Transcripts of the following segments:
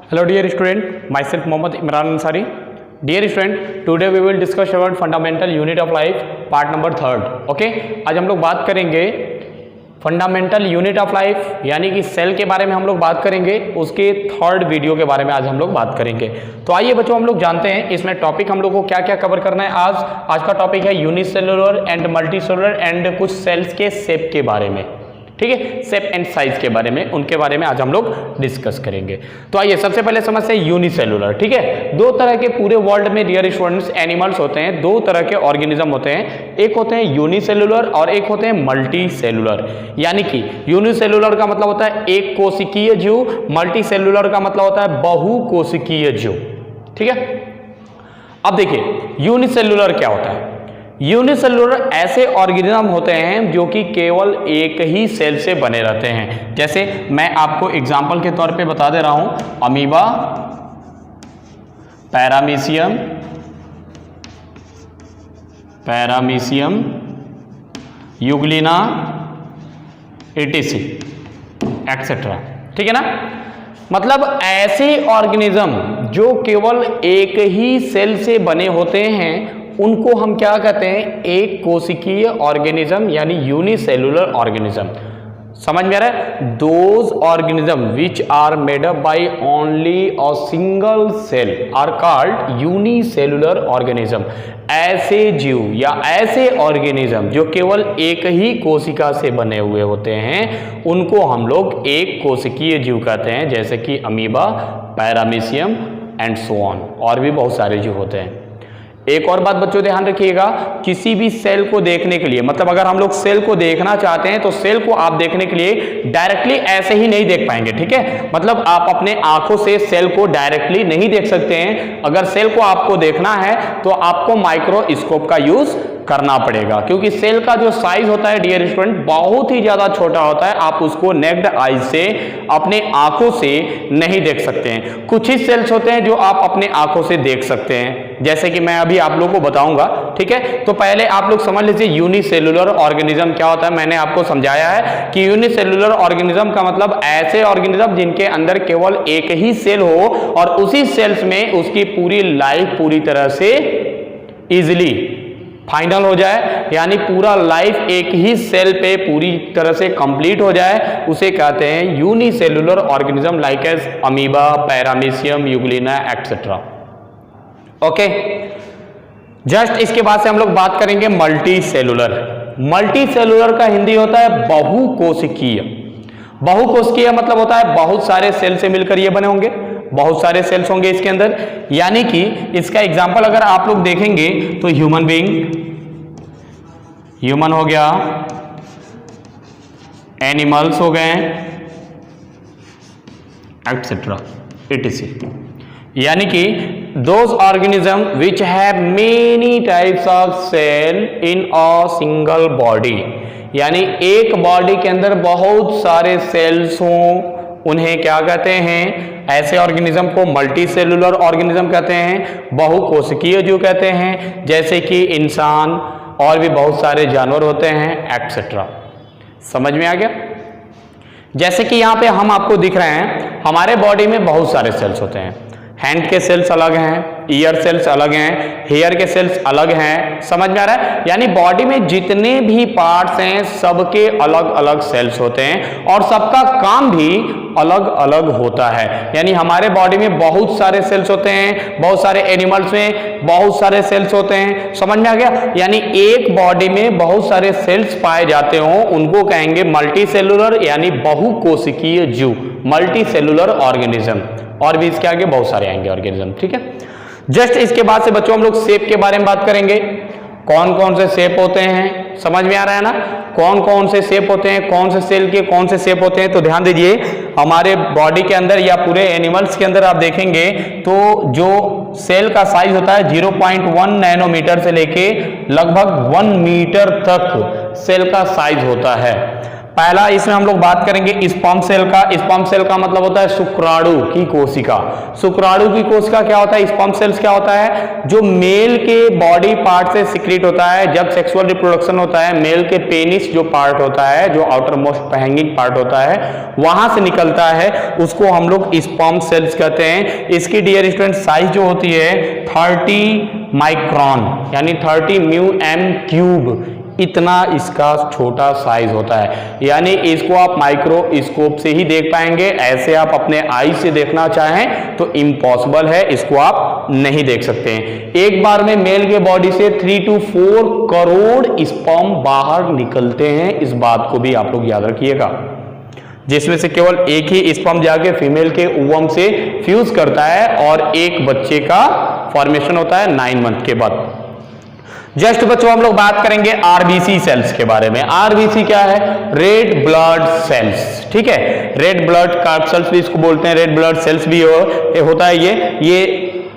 Hello dear student, myself Mohammad Imran Ansari. Dear student, today we will discuss about fundamental unit of life part number 3rd. Okay, आज हम लोग बात करेंगे fundamental unit of life यानी कि cell के बारे में हम लोग बात करेंगे, उसके 3rd वीडियो के बारे में आज हम लोग बात करेंगे। तो आइए बच्चों हम लोग जानते हैं इसमें टॉपिक हम लोग को क्या क्या कवर करना है। आज का टॉपिक है यूनिसेलुलर एंड मल्टीसेलुलर एंड कुछ सेल्स के शेप के बारे में, ठीक है, शेप एंड साइज के बारे में, उनके बारे में आज हम लोग डिस्कस करेंगे। तो आइए सबसे पहले समझते हैं यूनिसेलुलर, ठीक है। दो तरह के पूरे वर्ल्ड में डियर स्टूडेंट्स एनिमल्स होते हैं, दो तरह के ऑर्गेनिज्म होते हैं, एक होते हैं यूनिसेलुलर और एक होते हैं मल्टी सेलुलर। यानी कि यूनिसेलुलर का मतलब होता है एक कोशिकीय जीव, मल्टी सेलुलर का मतलब होता है बहुकोशिकीय जीव, ठीक है। अब देखिए यूनिसेलुलर क्या होता है। यूनिसेलुलर ऐसे ऑर्गेनिज्म होते हैं जो कि केवल एक ही सेल से बने रहते हैं। जैसे मैं आपको एग्जांपल के तौर पे बता दे रहा हूं, amoeba, paramecium, euglena, ETC et cetera, ठीक है ना। मतलब ऐसे ऑर्गेनिज्म जो केवल एक ही सेल से बने होते हैं उनको हम क्या कहते हैं, एक कोशिकीय ऑर्गेनिज्म यानी यूनिसेलुलर ऑर्गेनिज्म। समझ में आ रहा है। Those organism which are made up by only a single cell are called unicellular organism. ऐसे जीव या ऐसे ऑर्गेनिज्म जो केवल एक ही कोशिका से बने हुए होते हैं उनको हम लोग एक कोशिकीय जीव कहते हैं, जैसे कि amoeba, paramecium and so on, और भी बहुत सारे जीव होते हैं। एक और बात बच्चों ध्यान रखिएगा, किसी भी सेल को देखने के लिए, मतलब अगर हम लोग सेल को देखना चाहते हैं तो सेल को आप देखने के लिए डायरेक्टली ऐसे ही नहीं देख पाएंगे, ठीक है। मतलब आप अपने आंखों से सेल को डायरेक्टली नहीं देख सकते हैं। अगर सेल को आपको देखना है तो आपको माइक्रोस्कोप का यूज करना पड़ेगा, क्योंकि सेल का जो साइज होता है डियर स्टूडेंट बहुत ही ज्यादा छोटा होता है। आप उसको नेक्ड आई से अपने आंखों से नहीं देख सकते हैं। कुछ ही सेल्स होते हैं जो आप अपने आंखों से देख सकते हैं, जैसे कि मैं अभी आप लोगों को बताऊंगा, ठीक है। तो पहले आप लोग समझ लीजिए यूनिसेलुलर ऑर्गेनिज्म क्या होता है। मैंने आपको समझाया है कि यूनिसेलुलर ऑर्गेनिज्म का मतलब ऐसे ऑर्गेनिज्म जिनके अंदर केवल एक ही सेल हो और उसी सेल्स में उसकी पूरी लाइफ पूरी तरह से इजिली फाइनल हो जाए, यानी पूरा लाइफ एक ही सेल पे पूरी तरह से कंप्लीट हो जाए, उसे कहते हैं unicellular organism like as amoeba, paramecium, euglena et cetera. Okay, just इसके बाद से हम लोग बात करेंगे मल्टी सेलुलर। मल्टी सेलुलर का हिंदी होता है बहुकोशिकीय। बहुकोशिकीय मतलब होता है बहुत सारे सेल से मिलकर ये बने होंगे, बहुत सारे सेल्स होंगे इसके अंदर। यानी कि इसका एग्जांपल अगर आप लोग देखेंगे तो ह्यूमन बीइंग, ह्यूमन हो गया, एनिमल्स हो गए एक्सेट्रा etc। यानी कि those organism which have many types of cell in a single body, यानी एक बॉडी के अंदर बहुत सारे सेल्स हों, उन्हें क्या कहते हैं, ऐसे ऑर्गेनिज्म को मल्टी सेलुलर ऑर्गेनिज्म कहते हैं, बहुकोशिकीय जीव कहते हैं, जैसे कि इंसान और भी बहुत सारे जानवर होते हैं एक्सेट्रा। समझ में आ गया। जैसे कि यहाँ पे हम आपको दिख रहे हैं, हमारे बॉडी में बहुत सारे सेल्स होते हैं। हैंड के सेल्स अलग हैं, ईयर सेल्स अलग हैं, हेयर के सेल्स अलग हैं। समझ में आ रहा है। यानी बॉडी में जितने भी पार्ट्स हैं सबके अलग अलग सेल्स होते हैं और सबका काम भी अलग अलग होता है। यानी हमारे बॉडी में बहुत सारे सेल्स होते हैं, बहुत सारे एनिमल्स में बहुत सारे सेल्स होते हैं। समझ में आ गया। यानी एक बॉडी में बहुत सारे सेल्स पाए जाते हों उनको कहेंगे मल्टी सेलुलर यानी बहुकोशिकीय जीव, मल्टी सेलुलर ऑर्गेनिज्म। और भी इसके आगे बहुत सारे आएंगे ऑर्गेनिज्म, ठीक है। जस्ट इसके बाद से बच्चों हम लोग शेप के बारे में बात करेंगे। कौन कौन से शेप होते हैं, समझ में आ रहा है ना। कौन कौन से शेप होते हैं, कौन से सेल के कौन से शेप होते हैं। तो ध्यान दीजिए, हमारे बॉडी के अंदर या पूरे एनिमल्स के अंदर आप देखेंगे तो जो सेल का साइज होता है 0.1 नैनोमीटर से लेके लगभग 1 मीटर तक सेल का साइज होता है। पहला इसमें हम लोग बात करेंगे स्पर्म सेल का। स्पर्म सेल का मतलब होता है शुक्राणु की कोशिका। शुक्राणु की कोशिका क्या होता है, स्पर्म सेल्स क्या होता है, जो मेल के बॉडी पार्ट से सिक्रीट होता है जब सेक्सुअल रिप्रोडक्शन होता है। मेल के पेनिस जो पार्ट होता है, जो आउटर मोस्ट हैंगिंग पार्ट होता है, वहां से निकलता है, उसको हम लोग स्पर्म सेल्स कहते हैं। इसकी डियर स्टूडेंट साइज जो होती है 30 माइक्रोन यानी 30 म्यू एम क्यूब, इतना इसका छोटा साइज होता है। यानी इसको आप माइक्रोस्कोप से ही देख पाएंगे, ऐसे आप अपने आई से देखना चाहें तो इम्पॉसिबल है, इसको आप नहीं देख सकते हैं। एक बार में मेल के बॉडी से 3 to 4 करोड़ स्पर्म बाहर निकलते हैं, इस बात को भी आप लोग याद रखिएगा, जिसमें से केवल एक ही स्पर्म जाके फीमेल के ओवम से फ्यूज करता है और एक बच्चे का फॉर्मेशन होता है 9 मंथ के बाद। जस्ट बच्चों हम लोग बात करेंगे आरबीसी सेल्स के बारे में। आरबीसी क्या है, रेड ब्लड सेल्स, ठीक है, रेड ब्लड कार्ड सेल्स भी इसको बोलते हैं, रेड ब्लड सेल्स भी होता है। ये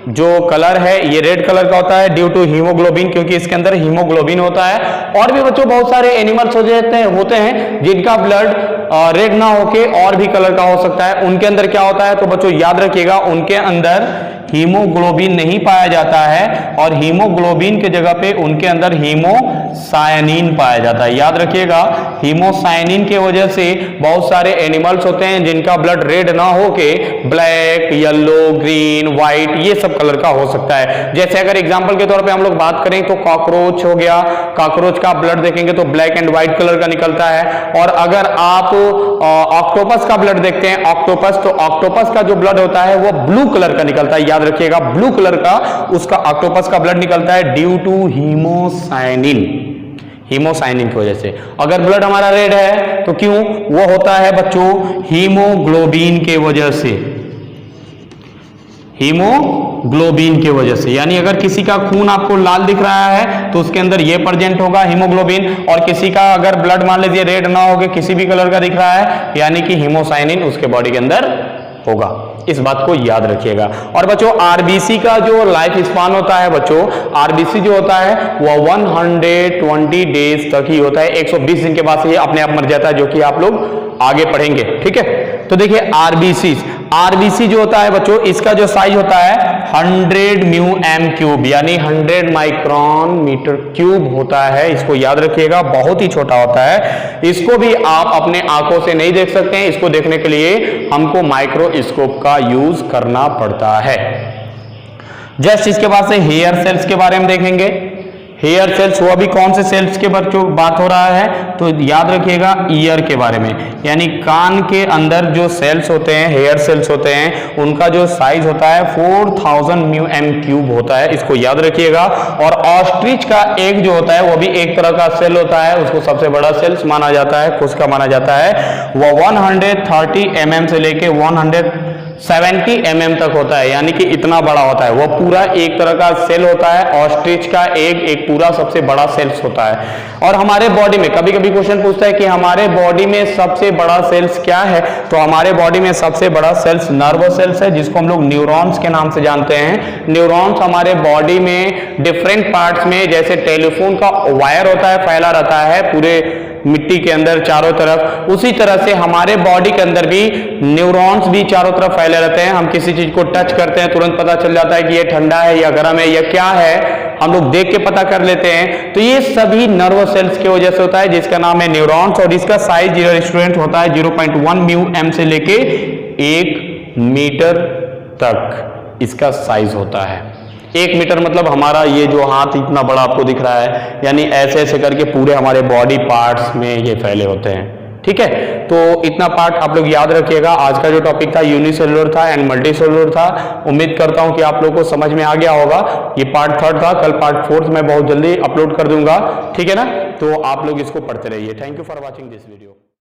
जो कलर है ये रेड कलर का होता है ड्यू टू हीमोग्लोबिन, क्योंकि इसके अंदर हीमोग्लोबिन होता है। और भी बच्चों बहुत सारे एनिमल्स होते हैं जिनका ब्लड रेड ना होके और भी कलर का हो सकता है, उनके अंदर क्या होता है, तो बच्चों याद रखिएगा उनके अंदर हीमोग्लोबिन नहीं पाया जाता है और हीमोग्लोबिन के जगह पे उनके अंदर हीमोसायनिन पाया जाता है। याद रखिएगा हीमोसायनिन के वजह से बहुत सारे एनिमल्स होते हैं जिनका ब्लड रेड ना होके ब्लैक, येलो, ग्रीन, व्हाइट ये सब कलर का हो सकता है। जैसे अगर एग्जांपल के तौर पे हम लोग बात करें तो कॉकरोच हो गया, कॉकरोच का ब्लड देखेंगे तो ब्लैक एंड व्हाइट कलर का निकलता है। और अगर आप ऑक्टोपस का ब्लड देखते हैं, ऑक्टोपस, तो ऑक्टोपस का जो ब्लड होता है वो ब्लू कलर का निकलता है। याद रखिएगा ब्लू कलर का उसका ऑक्टोपस का ब्लड निकलता है ड्यू टू हीमोसायनिन, हीमोसायनिन की वजह से। अगर ब्लड हमारा रेड है तो क्यों, वो होता है बच्चों हीमोग्लोबिन के वजह से, हीमोग्लोबिन की वजह से। यानी अगर किसी का खून आपको लाल दिख रहा है तो उसके अंदर ये प्रेजेंट होगा हीमोग्लोबिन, और किसी का अगर ब्लड मान लीजिए रेड ना होके किसी भी कलर का दिख रहा है यानी कि हीमोसायनिन उसके बॉडी के अंदर होगा, इस बात को याद रखिएगा। और बच्चों आरबीसी का जो लाइफ स्पान होता है बच्चों, आरबीसी जो होता है वो 120 डेज तक ही होता है, 120 दिन के बाद से ही अपने आप मर जाता है, जो कि आप लोग आगे पढ़ेंगे, ठीक है। तो देखिए आरबीसी जो होता है बच्चों, इसका जो साइज होता है 100 म्यू एम क्यूब यानी 100 माइक्रोन मीटर क्यूब होता है, इसको याद रखिएगा, बहुत ही छोटा होता है। इसको भी आप अपने आंखों से नहीं देख सकते हैं, इसको देखने के लिए हमको माइक्रोस्कोप का यूज करना पड़ता है। जस्ट इसके बाद से हेयर सेल्स के बारे में देखेंगे। हेयर सेल्स वो भी कौन से सेल्स के बच्चों बात हो रहा है, तो याद रखिएगा ईयर के बारे में, यानी कान के अंदर जो सेल्स होते हैं, हेयर सेल्स होते हैं, उनका जो साइज होता है 4000 म्यू एम क्यूब होता है, इसको याद रखिएगा। और ऑस्ट्रिच का एग जो होता है वो भी एक तरह का सेल होता है, उसको सबसे बड़ा सेल्स माना जाता है, कोशिका माना जाता है। वो 130 mm से लेके 170 mm तक होता है, यानी कि इतना बड़ा होता है, वो पूरा एक तरह का सेल होता है। ऑस्ट्रिच का एग एक पूरा सबसे बड़ा सेल्स होता है। और हमारे बॉडी में कभी कभी क्वेश्चन पूछता है कि हमारे बॉडी में सबसे बड़ा सेल्स क्या है, तो हमारे बॉडी में सबसे बड़ा सेल्स नर्व सेल्स है, जिसको हम लोग न्यूरॉन्स के नाम से जानते हैं। न्यूरॉन्स हमारे बॉडी में डिफरेंट पार्ट्स में, जैसे टेलीफोन का वायर होता है फैला रहता है पूरे मिट्टी के अंदर चारों तरफ, उसी तरह से हमारे बॉडी के अंदर भी न्यूरॉन्स भी चारों तरफ फैले रहते हैं। हम किसी चीज को टच करते हैं तुरंत पता चल जाता है कि ये ठंडा है या गर्म है या क्या है, हम लोग देख के पता कर लेते हैं। तो ये सभी नर्व सेल्स की वजह से होता है, जिसका नाम है न्यूरॉन्स। और इसका साइज स्टूडेंट होता है 0.1 म्यू एम से लेके 1 मीटर तक इसका साइज होता है। 1 मीटर मतलब हमारा ये जो हाथ इतना बड़ा आपको दिख रहा है, यानी ऐसे ऐसे करके पूरे हमारे बॉडी पार्ट्स में ये फैले होते हैं, ठीक है। तो इतना पार्ट आप लोग याद रखिएगा। आज का जो टॉपिक था यूनिसेलुलर था एंड मल्टी सेलुलर था। उम्मीद करता हूं कि आप लोगों को समझ में आ गया होगा। ये पार्ट 3 था, कल पार्ट 4 मैं बहुत जल्दी अपलोड कर दूंगा, ठीक है ना। तो आप लोग इसको पढ़ते रहिए। Thank you for watching this video.